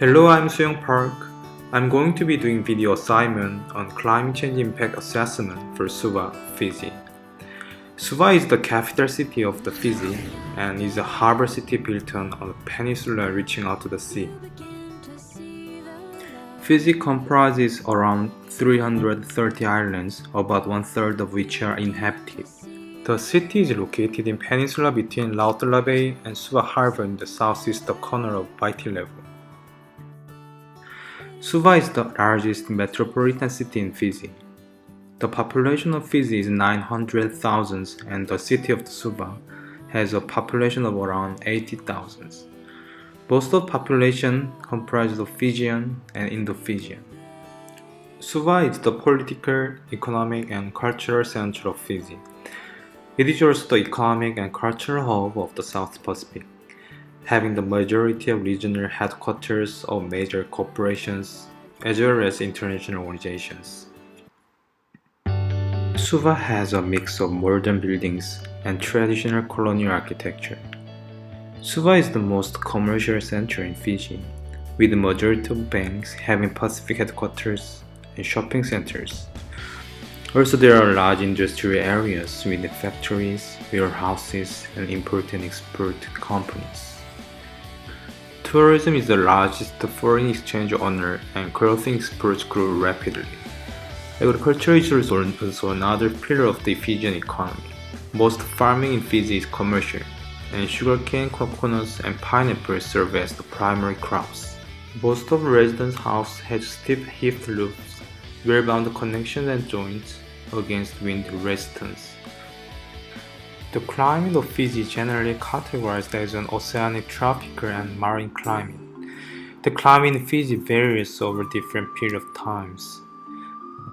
Hello, I'm Suyong Park. I'm going to be doing video assignment on climate change impact assessment for Suva, Fiji. Suva is the capital city of the Fiji and is a harbor city built on a peninsula reaching out to the sea. Fiji comprises around 330 islands, about one-third of which are inhabited. The city is located in peninsula between Lautla Bay and Suva Harbor in the southeast corner of Viti level. Suva is the largest metropolitan city in Fiji. The population of Fiji is 900,000 and the city of Suva has a population of around 80,000. Most of the population comprises of Fijian and Indo-Fijian. Suva is the political, economic and cultural center of Fiji. It is also the economic and cultural hub of the South Pacific, having the majority of regional headquarters of major corporations as well as international organizations. Suva has a mix of modern buildings and traditional colonial architecture. Suva is the most commercial center in Fiji, with the majority of banks having Pacific headquarters and shopping centers. Also, there are large industrial areas with factories, warehouses, and import and export companies. Tourism is the largest foreign exchange earner and clothing exports grow rapidly. Agriculture is also another pillar of the Fijian economy. Most farming in Fiji is commercial, and sugarcane, coconuts, and pineapples serve as the primary crops. Most of residents' houses have steep heaped roofs, well-bound connections and joints against wind resistance. The climate of Fiji is generally categorized as an oceanic, tropical, and marine climate. The climate in Fiji varies over different periods of times.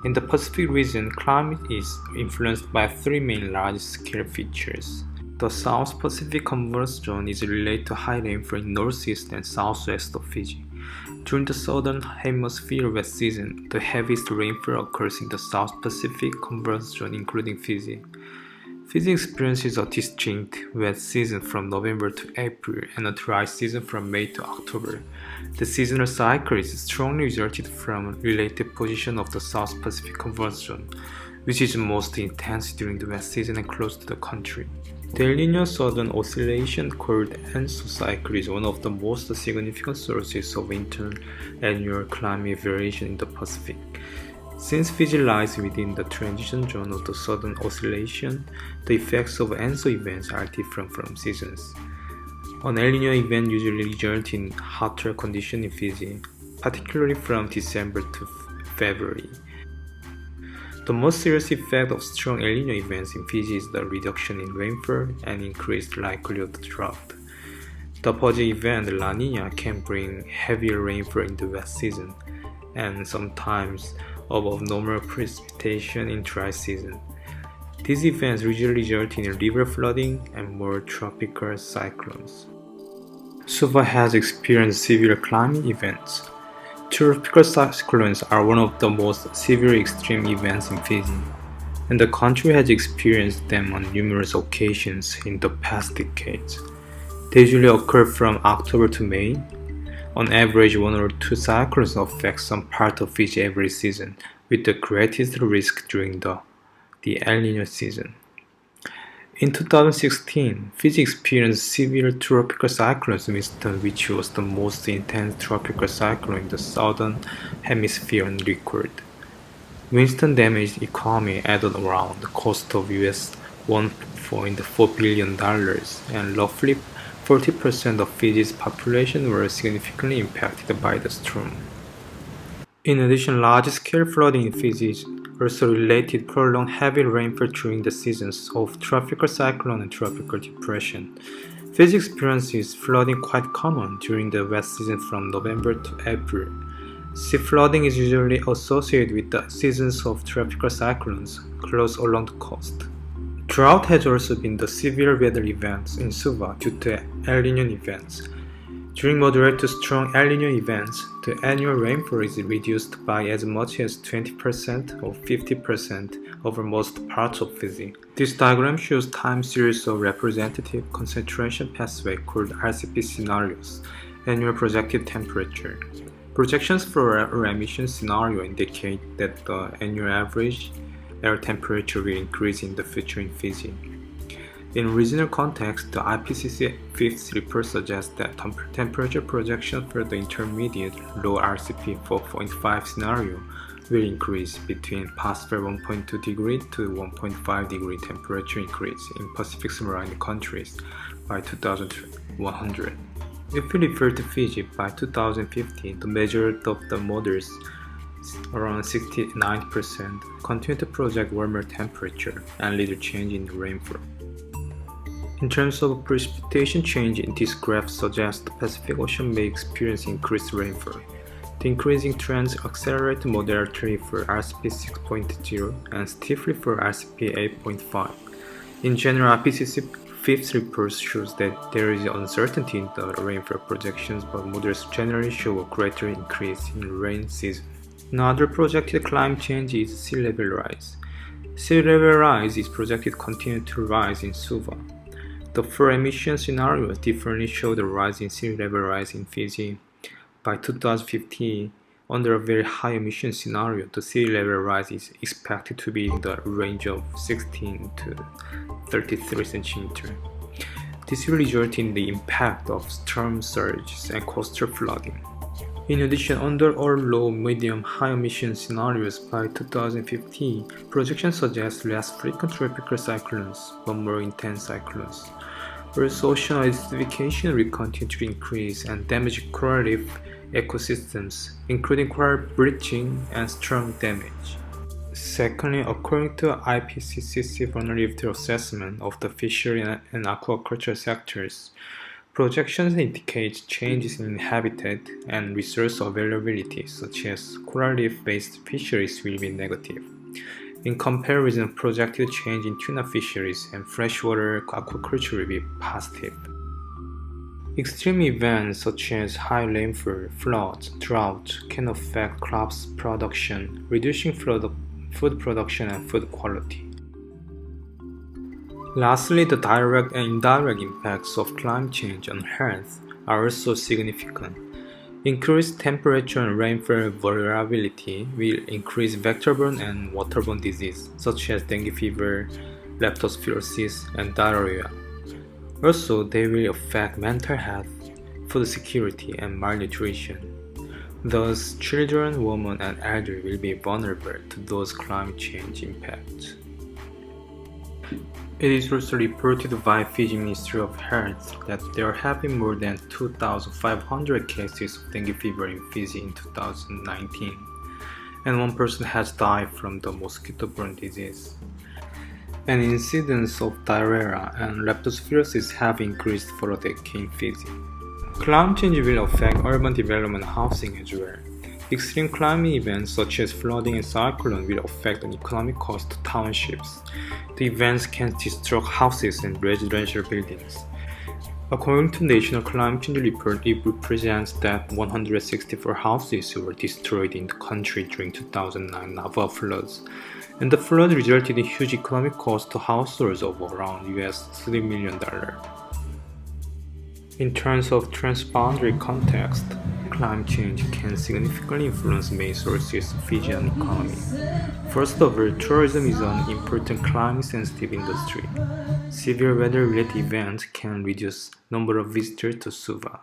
In the Pacific region, climate is influenced by three main large-scale features. The South Pacific Convergence Zone is related to high rainfall in northeast and southwest of Fiji. During the southern hemisphere wet season, the heaviest rainfall occurs in the South Pacific Convergence Zone, including Fiji. Fiji experiences a distinct wet season from November to April and a dry season from May to October. The seasonal cycle is strongly resulted from relative position of the South Pacific Convergence Zone, which is most intense during the wet season and close to the country. The El Niño Southern Oscillation, called ENSO cycle, is one of the most significant sources of interannual climate variation in the Pacific. Since Fiji lies within the transition zone of the Southern Oscillation, the effects of ENSO events are different from seasons. An El Niño event usually results in hotter conditions in Fiji, particularly from December to February. The most serious effect of strong El Niño events in Fiji is the reduction in rainfall and increased likelihood of drought. The opposite event, La Niña, can bring heavier rainfall in the wet season and sometimes above normal precipitation in dry season. These events usually result in river flooding and more tropical cyclones. Suva has experienced severe climate events. Tropical cyclones are one of the most severe extreme events in Fiji, and the country has experienced them on numerous occasions in the past decades. They usually occur from October to May. On average, one or two cyclones affect some part of Fiji every season, with the greatest risk during the El Niño season. In 2016, Fiji experienced severe tropical cyclone Winston, which was the most intense tropical cyclone in the southern hemisphere on record. Winston damaged the economy at around the cost of US $1.4 billion, and roughly 40% of Fiji's population were significantly impacted by the storm. In addition, large-scale flooding in Fiji is also related to prolonged heavy rainfall during the seasons of tropical cyclone and tropical depression. Fiji experiences flooding quite common during the wet season from November to April. Sea flooding is usually associated with the seasons of tropical cyclones close along the coast. Drought has also been the severe weather events in Suva due to El Niño events. During moderate to strong El Niño events, the annual rainfall is reduced by as much as 20% or 50% over most parts of Fiji. This diagram shows time series of representative concentration pathway called RCP scenarios Annual projected temperature. Projections for our emission scenario indicate that the annual average air temperature will increase in the future in Fiji. In regional context, the IPCC fifth report suggests that temperature projection for the intermediate low RCP 4.5 scenario will increase between possible 1.2 degree to 1.5 degree temperature increase in Pacific surrounding countries by 2100. If we refer to Fiji, by 2050, the majority of the models, around 69%, continue to project warmer temperature and little change in the rainfall. In terms of precipitation change, this graph suggests the Pacific Ocean may experience increased rainfall. The increasing trends accelerate moderately for RCP 6.0 and stiffly for RCP 8.5. In general, IPCC fifth report shows that there is uncertainty in the rainfall projections, but models generally show a greater increase in rain season. Another projected climate change is sea level rise. Sea level rise is projected to continue to rise in Suva. The four emission scenarios differently show the rise in sea level rise in Fiji. By 2050, under a very high emission scenario, the sea level rise is expected to be in the range of 16 to 33 centimeters. This will result in the impact of storm surges and coastal flooding. In addition, under all low, medium, high emission scenarios by 2050, projections suggest less frequent tropical cyclones, but more intense cyclones. Earth's ocean acidification will continue to increase and damage coral reef ecosystems, including coral bleaching and storm damage. Secondly, according to IPCC vulnerability assessment of the fishery and aquaculture sectors, projections indicate changes in habitat and resource availability, such as coral reef-based fisheries will be negative. In comparison, projected change in tuna fisheries and freshwater aquaculture will be positive. Extreme events such as high rainfall, floods, drought can affect crops production, reducing food production and food quality. Lastly, the direct and indirect impacts of climate change on health are also significant. Increased temperature and rainfall variability will increase vector-borne and waterborne disease such as dengue fever, leptospirosis, and diarrhea. Also, they will affect mental health, food security, and malnutrition. Thus, children, women, and elderly will be vulnerable to those climate change impacts. It is also reported by Fiji Ministry of Health that there have been more than 2,500 cases of dengue fever in Fiji in 2019, and one person has died from the mosquito-borne disease. And incidence of diarrhea and leptospirosis have increased for a decade in Fiji. Climate change will affect urban development and housing as well. Extreme climate events such as flooding and cyclone will affect an economic cost to townships. The events can destroy houses and residential buildings. According to National Climate Change Report, it represents that 164 houses were destroyed in the country during 2009 Nava floods, and the flood resulted in huge economic cost to households of around $3 million. In terms of transboundary context, climate change can significantly influence main sources of Fijian economy. First of all, tourism is an important climate-sensitive industry. Severe weather-related events can reduce number of visitors to Suva.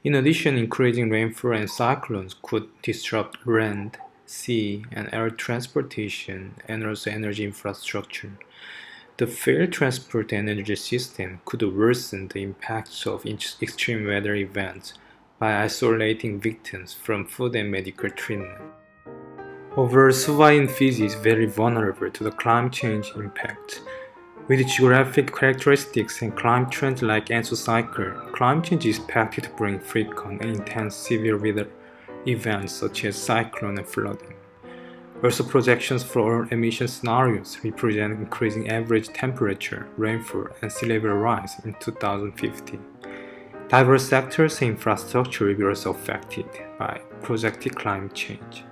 In addition, increasing rainfall and cyclones could disrupt land, sea, and air transportation and also energy infrastructure. The failed transport and energy system could worsen the impacts of extreme weather events by isolating victims from food and medical treatment. Overall, Suva in Fiji is very vulnerable to the climate change impact. With geographic characteristics and climate trends like Anso-cycle, climate change is expected to bring frequent and intense severe weather events such as cyclone and flooding. Also, projections for all emission scenarios represent increasing average temperature, rainfall, and sea level rise in 2050. Diverse sectors and infrastructure will be also affected by projected climate change.